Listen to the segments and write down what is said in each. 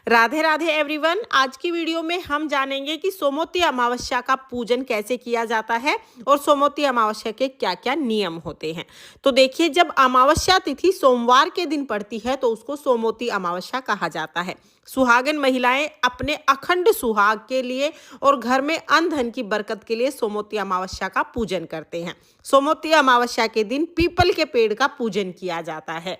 Radhe Radhe everyone. आज की video में हम जानेंगे कि सोमवती अमावस्या का पूजन कैसे किया जाता है और सोमवती अमावस्या के क्या क्या नियम होते हैं। तो देखिए, जब अमावस्या तिथि सोमवार के दिन पड़ती है तो उसको सोमवती अमावस्या कहा जाता है। सुहागन महिलाएं अपने अखंड सुहाग के लिए और घर में अन्न धन की बरकत के लिए सोमवती अमावस्या का पूजन करते हैं। सोमवती अमावस्या के दिन पीपल के पेड़ का पूजन किया जाता है।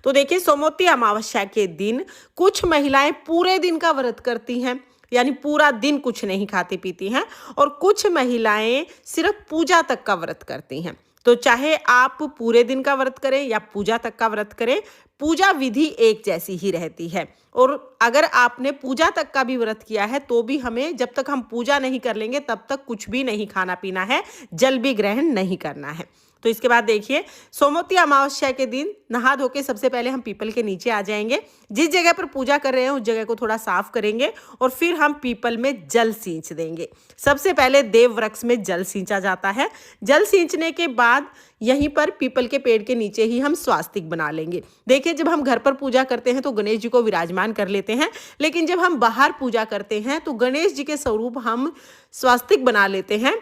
तो देखिए, सोमवती अमावस्या के दिन कुछ महिलाएं पूरे दिन का व्रत करती हैं, यानी पूरा दिन कुछ नहीं खाती पीती हैं, और कुछ महिलाएं सिर्फ पूजा तक का व्रत करती हैं। तो चाहे आप पूरे दिन का व्रत करें या पूजा तक का व्रत करें, पूजा विधि एक जैसी ही रहती है। और अगर आपने पूजा तक का भी व्रत किया है तो भी हमें, जब तक हम पूजा नहीं कर लेंगे तब तक कुछ भी नहीं खाना पीना है, जल भी ग्रहण नहीं करना है। तो इसके बाद देखिए, सोमवती अमावस्या के दिन नहा धो के सबसे पहले हम पीपल के नीचे आ जाएंगे। जिस जगह पर पूजा कर रहे हैं उस जगह को थोड़ा साफ करेंगे और फिर हम पीपल में जल सींच देंगे। सबसे पहले देव वृक्ष में जल सींचा जाता है। जल सींचने के बाद यहीं पर पीपल के पेड़ के नीचे ही हम स्वास्तिक बना लेंगे। देखिए, जब हम घर पर पूजा करते हैं तो गणेश जी को विराजमान कर लेते हैं, लेकिन जब हम बाहर पूजा करते हैं तो गणेश जी के स्वरूप हम स्वास्तिक बना लेते हैं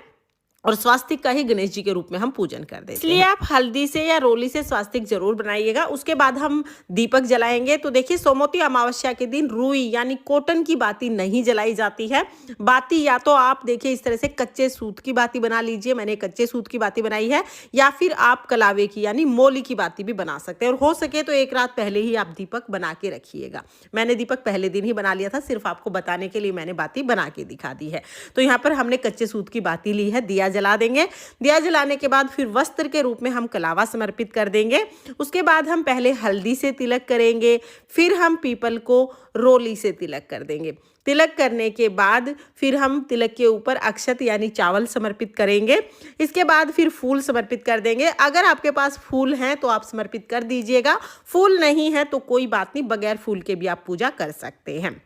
और स्वास्तिक का ही गणेश जी के रूप में हम पूजन कर देते हैं। इसलिए आप हल्दी से या रोली से स्वास्तिक जरूर बनाइएगा। उसके बाद हम दीपक जलाएंगे। तो देखिए, सोमवती अमावस्या के दिन रुई यानी कॉटन की बाती नहीं जलाई जाती है। बाती या तो आप देखिए इस तरह से कच्चे सूत की बाती बना लीजिए, मैंने कच्चे सूत की बाती बनाई है, या फिर आप कलावे की यानी मोली की बाती भी बना सकते हैं। और हो सके तो एक रात पहले ही आप दीपक बना के रखिएगा। मैंने दीपक पहले दिन ही बना लिया था, सिर्फ आपको बताने के लिए मैंने बाती बना के दिखा दी है। तो यहाँ पर हमने कच्चे सूत की बाती ली है, दिया जला देंगे। दिया जलाने के बाद फिर वस्त्र के रूप में हम कलावा समर्पित कर देंगे। उसके बाद हम पहले हल्दी से तिलक करेंगे, फिर हम पीपल को रोली से तिलक कर देंगे। तिलक करने के बाद फिर हम तिलक के ऊपर अक्षत यानी चावल समर्पित करेंगे। इसके बाद फिर फूल समर्पित कर देंगे। अगर आपके पास फूल हैं तो आप समर्पित कर दीजिएगा, फूल नहीं है तो कोई बात नहीं, बगैर फूल के भी आप पूजा कर सकते हैं।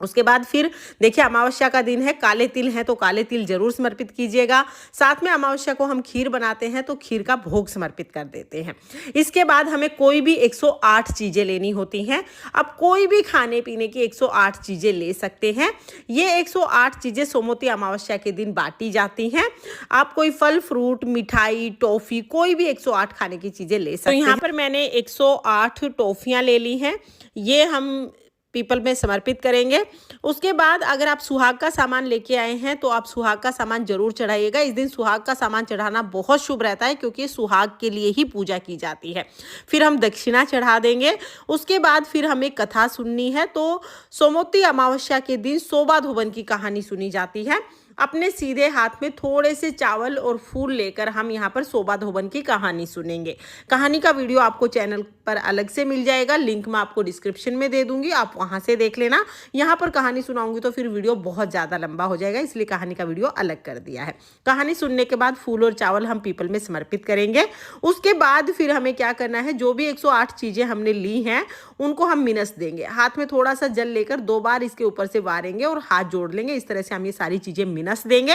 उसके बाद फिर देखिए, अमावस्या का दिन है, काले तिल हैं तो काले तिल जरूर समर्पित कीजिएगा। साथ में अमावस्या को हम खीर बनाते हैं तो खीर का भोग समर्पित कर देते हैं। इसके बाद हमें कोई भी 108 चीज़ें लेनी होती हैं। अब कोई भी खाने पीने की 108 चीज़ें ले सकते हैं। ये 108 चीज़ें सोमवती अमावस्या के दिन बांटी जाती हैं। आप कोई फल फ्रूट, मिठाई, टॉफ़ी, कोई भी 108 खाने की चीज़ें ले सकते हैं। तो यहाँ पर मैंने 108 टॉफ़ियाँ ले ली हैं, ये हम पीपल में समर्पित करेंगे। उसके बाद अगर आप सुहाग का सामान लेके आए हैं तो आप सुहाग का सामान जरूर चढ़ाइएगा। इस दिन सुहाग का सामान चढ़ाना बहुत शुभ रहता है, क्योंकि सुहाग के लिए ही पूजा की जाती है। फिर हम दक्षिणा चढ़ा देंगे। उसके बाद फिर हमें कथा सुननी है। तो सोमवती अमावस्या के दिन सोबा धोबन की कहानी सुनी जाती है। अपने सीधे हाथ में थोड़े से चावल और फूल लेकर हम यहाँ पर सोबा धोबन की कहानी सुनेंगे। कहानी का वीडियो आपको चैनल पर अलग से मिल जाएगा, लिंक मैं आपको डिस्क्रिप्शन में दे दूंगी, आप वहाँ से देख लेना। यहाँ पर कहानी सुनाऊंगी तो फिर वीडियो बहुत ज़्यादा लंबा हो जाएगा, इसलिए कहानी का वीडियो अलग कर दिया है। कहानी सुनने के बाद फूल और चावल हम पीपल में समर्पित करेंगे। उसके बाद फिर हमें क्या करना है, जो भी 108 चीज़ें हमने ली हैं उनको हम मिनस देंगे। हाथ में थोड़ा सा जल लेकर 2 बार इसके ऊपर से वारेंगे और हाथ जोड़ लेंगे। इस तरह से हम ये सारी चीज़ें मिनस देंगे।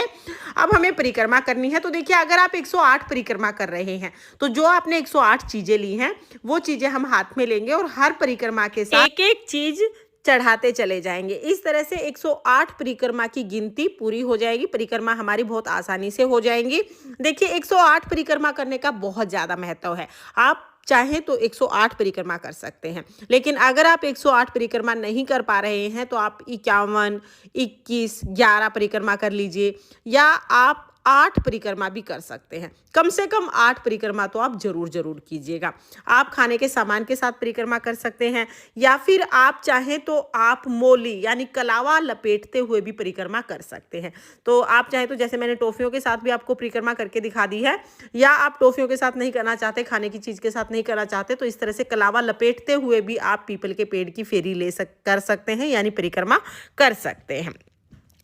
अब हमें परिक्रमा करनी है। तो देखिए, अगर आप 108 परिक्रमा कर रहे हैं तो जो आपने 108 चीजें ली हैं वो चीजें हम हाथ में लेंगे और हर परिक्रमा के साथ एक एक चीज चढ़ाते चले जाएंगे। इस तरह से 108 परिक्रमा की गिनती पूरी हो जाएगी। परिक्रमा हमारी बहुत आसानी से हो जाएंगी। देखिए, 108 परिक्रमा करने का बहुत ज़्यादा महत्व है। आप चाहें तो 108 परिक्रमा कर सकते हैं, लेकिन अगर आप 108 परिक्रमा नहीं कर पा रहे हैं तो आप 51, 21, 11 परिक्रमा कर लीजिए, या आप 8 परिक्रमा भी कर सकते हैं। कम से कम 8 परिक्रमा तो आप जरूर कीजिएगा। आप खाने के सामान के साथ परिक्रमा कर सकते हैं, या फिर आप चाहें तो आप मोली यानी कलावा लपेटते हुए भी परिक्रमा कर सकते हैं। तो आप चाहें तो, जैसे मैंने टॉफियों के साथ भी आपको परिक्रमा करके दिखा दी है, या आप टॉफियों के साथ नहीं करना चाहते, खाने की चीज़ के साथ नहीं करना चाहते, तो इस तरह से कलावा लपेटते हुए भी आप पीपल के पेड़ की फेरी कर सकते हैं, यानी परिक्रमा कर सकते हैं।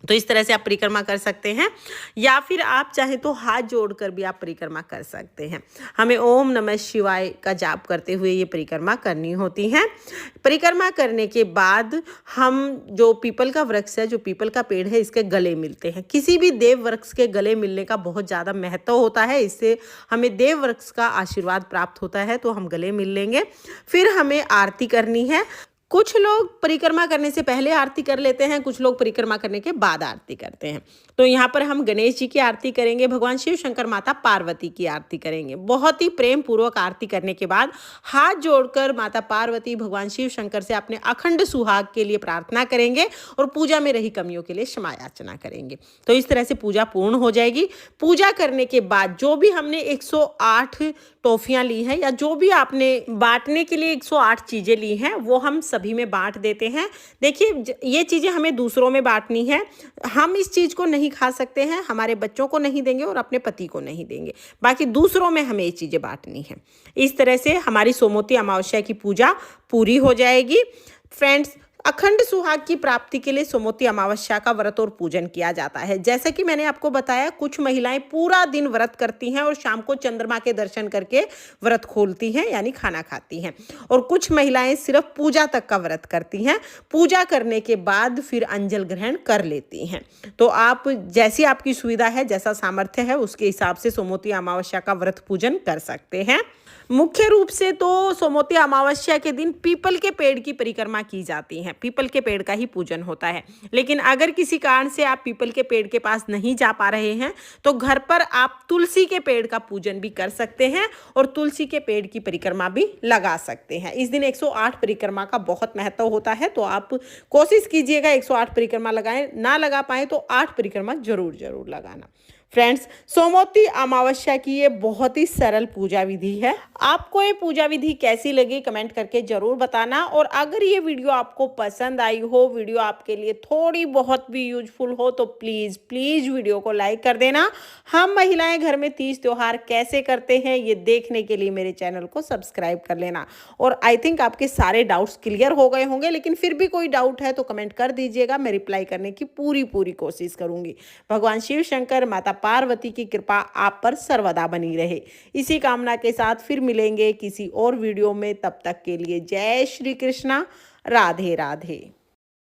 तो इस तरह से आप परिक्रमा कर सकते हैं, या फिर आप चाहें तो हाथ जोड़कर भी आप परिक्रमा कर सकते हैं। हमें ओम नमः शिवाय का जाप करते हुए ये परिक्रमा करनी होती है। परिक्रमा करने के बाद हम जो पीपल का वृक्ष है, जो पीपल का पेड़ है, इसके गले मिलते हैं। किसी भी देव वृक्ष के गले मिलने का बहुत ज़्यादा महत्व होता है, इससे हमें देव वृक्ष का आशीर्वाद प्राप्त होता है, तो हम गले मिल लेंगे। फिर हमें आरती करनी है। कुछ लोग परिक्रमा करने से पहले आरती कर लेते हैं, कुछ लोग परिक्रमा करने के बाद आरती करते हैं। तो यहाँ पर हम गणेश जी की आरती करेंगे, भगवान शिव शंकर, माता पार्वती की आरती करेंगे। बहुत ही प्रेम पूर्वक आरती करने के बाद हाथ जोड़कर माता पार्वती, भगवान शिव शंकर से अपने अखंड सुहाग के लिए प्रार्थना करेंगे और पूजा में रही कमियों के लिए क्षमा याचना करेंगे। तो इस तरह से पूजा पूर्ण हो जाएगी। पूजा करने के बाद जो भी हमने 108 टॉफियां ली हैं या जो भी आपने बांटने के लिए 108 चीज़ें ली हैं, वो हम सभी में बांट देते हैं। देखिए, ये चीज़ें हमें दूसरों में बांटनी है। हम इस चीज़ को नहीं खा सकते हैं, हमारे बच्चों को नहीं देंगे और अपने पति को नहीं देंगे, बाकी दूसरों में हमें ये चीज़ें बांटनी है। इस तरह से हमारी सोमवती अमावस्या की पूजा पूरी हो जाएगी। फ्रेंड्स, अखंड सुहाग की प्राप्ति के लिए सोमवती अमावस्या का व्रत और पूजन किया जाता है। जैसा कि मैंने आपको बताया, कुछ महिलाएं पूरा दिन व्रत करती हैं और शाम को चंद्रमा के दर्शन करके व्रत खोलती हैं, यानी खाना खाती हैं। और कुछ महिलाएं सिर्फ पूजा तक का व्रत करती हैं, पूजा करने के बाद फिर अंजल ग्रहण कर लेती हैं। तो आप जैसी आपकी सुविधा है, जैसा सामर्थ्य है, उसके हिसाब से सोमवती अमावस्या का व्रत पूजन कर सकते हैं। मुख्य रूप से तो सोमवती अमावस्या के दिन पीपल के पेड़ की परिक्रमा की जाती है, पीपल के पेड़ का ही पूजन होता है। लेकिन अगर किसी कारण से आप पीपल के पेड़ के पास नहीं जा पा रहे हैं, तो घर पर आप तुलसी के पेड़ का पूजन भी कर सकते हैं और तुलसी के पेड़ की परिक्रमा भी लगा सकते हैं। इस दिन 108 परिक्रमा का बहुत महत्व होता है, तो आप कोशिश कीजिएगा 108 परिक्रमा लगाएं। ना लगा पाए तो 8 परिक्रमा जरूर लगाना। फ्रेंड्स, सोमवती अमावस्या की ये बहुत ही सरल पूजा विधि है। आपको ये पूजा विधि कैसी लगी कमेंट करके जरूर बताना। और अगर ये वीडियो आपको पसंद आई हो, वीडियो आपके लिए थोड़ी बहुत भी यूजफुल हो, तो प्लीज़ वीडियो को लाइक कर देना। हम महिलाएं घर में तीज त्योहार कैसे करते हैं, ये देखने के लिए मेरे चैनल को सब्सक्राइब कर लेना। और आई थिंक आपके सारे डाउट्स क्लियर हो गए होंगे, लेकिन फिर भी कोई डाउट है तो कमेंट कर दीजिएगा, मैं रिप्लाई करने की पूरी कोशिश करूँगी। भगवान शिव शंकर, माता पार्वती की कृपा आप पर सर्वदा बनी रहे। इसी कामना के साथ फिर मिलेंगे किसी और वीडियो में। तब तक के लिए जय श्री कृष्णा, राधे राधे।